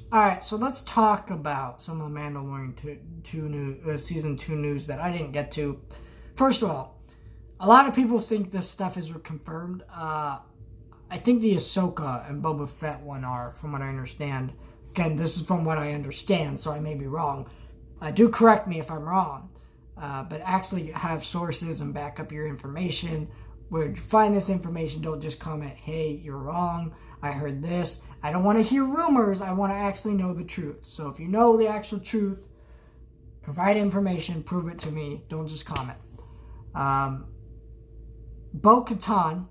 All right, so let's talk about some of Mandalorian season 2 news that I didn't get to. First of all, a lot of people think this stuff is confirmed. I think the Ahsoka and Boba Fett one are, from what I understand. Again, this is from what I understand, so I may be wrong. Do correct me if I'm wrong. But actually have sources and back up your information. Where you find this information, don't just comment, hey, you're wrong. I heard this. I don't want to hear rumors. I want to actually know the truth. So if you know the actual truth, provide information, prove it to me. Don't just comment. Bo-Katan,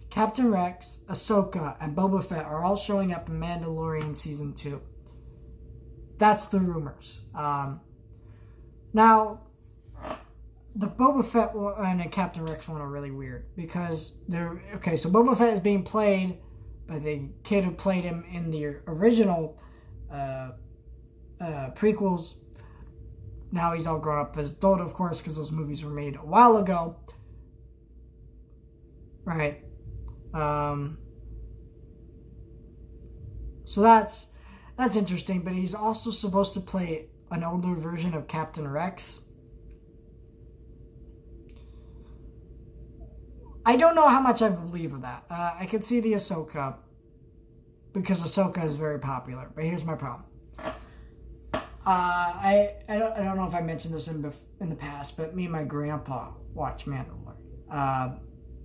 Captain Rex, Ahsoka, and Boba Fett are all showing up in Mandalorian Season 2. That's the rumors. Now, the Boba Fett and the Captain Rex one are really weird because they're... Okay, so Boba Fett is being played by the kid who played him in the original prequels. Now he's all grown up as adult, of course, because those movies were made a while ago. Right. So that's interesting, but he's also supposed to play an older version of Captain Rex. I don't know how much I believe of that. I could see the Ahsoka, because Ahsoka is very popular. But here's my problem. I don't know if I mentioned this in the past, but me and my grandpa watch Mandalorian.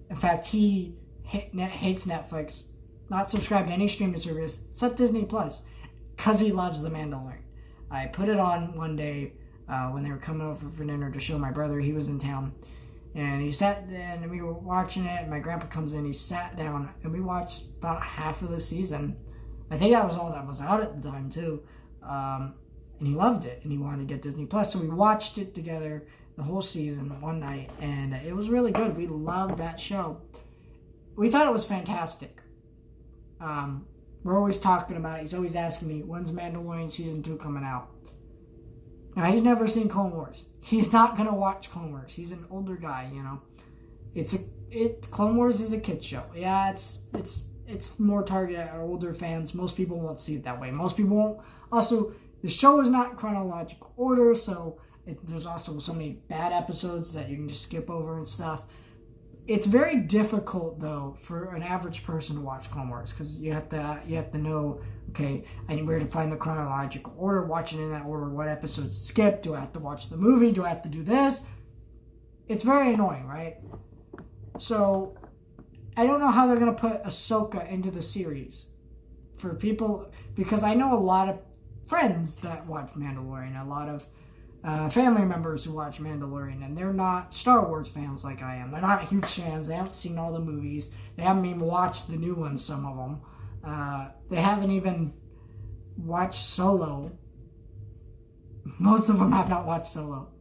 In fact, he hates Netflix, not subscribed to any streaming service except Disney Plus, because he loves The Mandalorian. I put it on one day when they were coming over for dinner to show my brother. He was in town. And he sat and we were watching it, and my grandpa comes in, he sat down, and we watched about half of the season. I think that was all that was out at the time, too. And he loved it, and he wanted to get Disney Plus. So we watched it together, the whole season, one night, and it was really good. We loved that show. We thought it was fantastic. We're always talking about it. He's always asking me, when's Mandalorian Season 2 coming out? Now, he's never seen Clone Wars. He's not going to watch Clone Wars. He's an older guy, you know. Clone Wars is a kid show. Yeah, it's more targeted at older fans. Most people won't see it that way. Most people won't. Also, the show is not chronological order, so there's also so many bad episodes that you can just skip over and stuff. It's very difficult, though, for an average person to watch Clone Wars, because you have to know, okay, I need where to find the chronological order, watching in that order, what episodes to skip, do I have to watch the movie, do I have to do this? It's very annoying, right? So, I don't know how they're going to put Ahsoka into the series for people, because I know a lot of friends that watch Mandalorian, a lot of family members who watch Mandalorian, and they're not Star Wars fans like I am. They're not huge fans. They haven't seen all the movies. They haven't even watched the new ones, some of them. They haven't even watched Solo. Most of them have not watched Solo.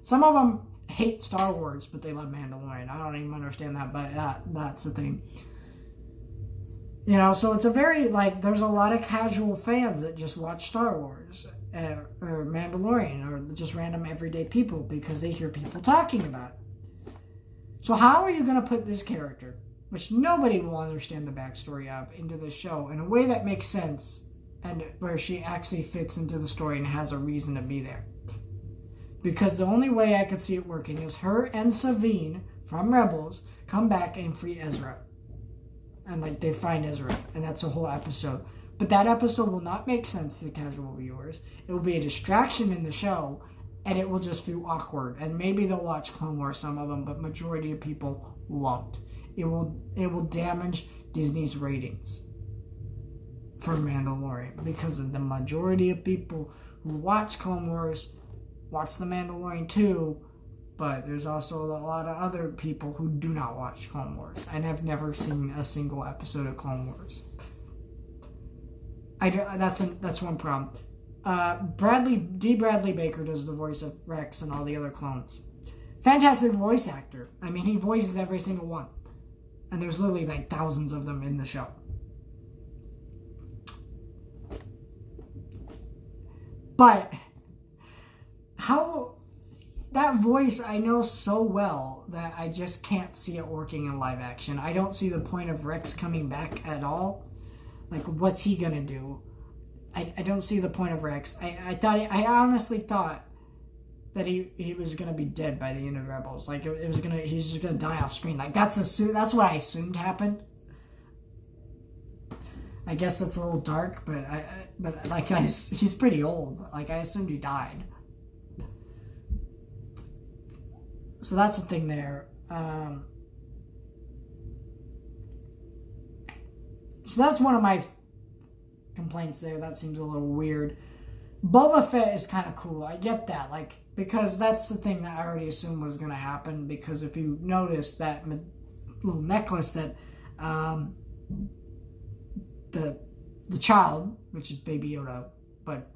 Some of them hate Star Wars, but they love Mandalorian. I don't even understand that, but that's the thing. You know, so it's a very, there's a lot of casual fans that just watch Star Wars. Or Mandalorian, or just random everyday people, because they hear people talking about it. So how are you going to put this character, which nobody will understand the backstory of, into the show in a way that makes sense, and where she actually fits into the story and has a reason to be there? Because the only way I could see it working is her and Sabine from Rebels come back and free Ezra. And they find Ezra, and that's a whole episode. But that episode will not make sense to casual viewers. It will be a distraction in the show, and it will just feel awkward. And maybe they'll watch Clone Wars, some of them, but majority of people won't. It will damage Disney's ratings for Mandalorian, because of the majority of people who watch Clone Wars watch The Mandalorian too, but there's also a lot of other people who do not watch Clone Wars and have never seen a single episode of Clone Wars. That's one problem. Bradley Baker does the voice of Rex and all the other clones. Fantastic voice actor. I mean, he voices every single one. And there's literally thousands of them in the show. But how that voice I know so well that I just can't see it working in live action. I don't see the point of Rex coming back at all. What's he gonna do? I don't see the point of Rex. I honestly thought that he was gonna be dead by the end of Rebels. Like he's just gonna die off screen. Like that's what I assumed happened. I guess that's a little dark, but he's pretty old. Like I assumed he died. So that's the thing there. So that's one of my complaints there. That seems a little weird. Boba Fett is kind of cool. I get that, like, because that's the thing that I already assumed was going to happen. Because if you notice that little necklace that the child, which is Baby Yoda, but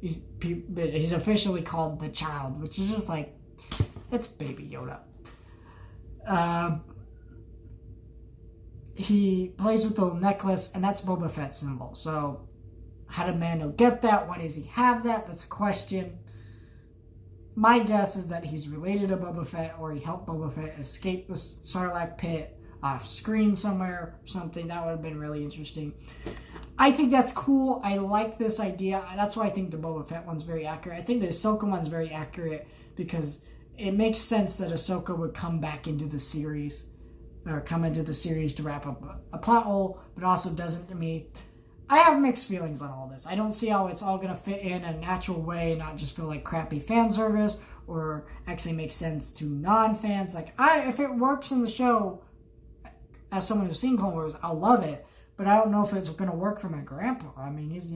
he's officially called the child, which is just like, it's Baby Yoda. He plays with the little necklace, and that's Boba Fett's symbol. So, how did Mando get that? Why does he have that? That's a question. My guess is that he's related to Boba Fett, or he helped Boba Fett escape the Sarlacc pit off screen somewhere or something. That would have been really interesting. I think that's cool. I like this idea. That's why I think the Boba Fett one's very accurate. I think the Ahsoka one's very accurate because it makes sense that Ahsoka would come back into the series, or come into the series to wrap up a plot hole, but also doesn't to me. I have mixed feelings on all this. I don't see how it's all going to fit in a natural way, not just feel like crappy fan service, or actually make sense to non-fans. Like, if it works in the show, as someone who's seen Clone Wars, I'll love it, but I don't know if it's going to work for my grandpa. I mean, he's,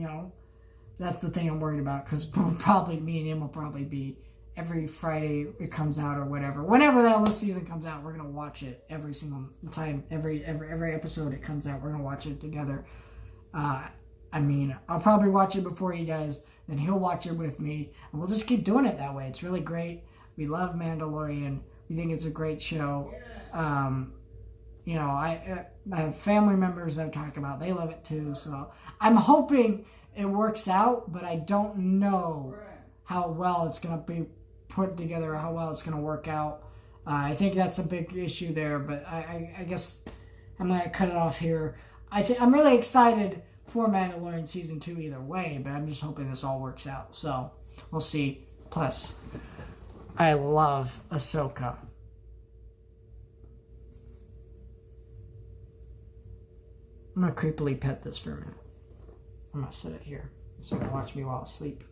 that's the thing I'm worried about, because probably me and him will probably be every Friday it comes out or whatever. Whenever that this season comes out, we're going to watch it every single time. Every episode it comes out, we're going to watch it together. I mean, I'll probably watch it before he does, then he'll watch it with me, and we'll just keep doing it that way. It's really great. We love Mandalorian. We think it's a great show. I have family members I've talked about. They love it too. So I'm hoping it works out, but I don't know how well it's going to be put together, or how well it's going to work out. I think that's a big issue there, but I guess I'm going to cut it off here. I'm really excited for Mandalorian Season 2 either way, but I'm just hoping this all works out. So, we'll see. Plus, I love Ahsoka. I'm going to creepily pet this for a minute. I'm going to set it here so it can watch me while I sleep.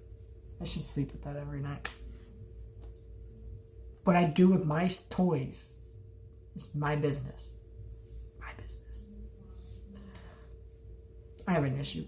I should sleep with that every night. What I do with my toys is my business. I have an issue.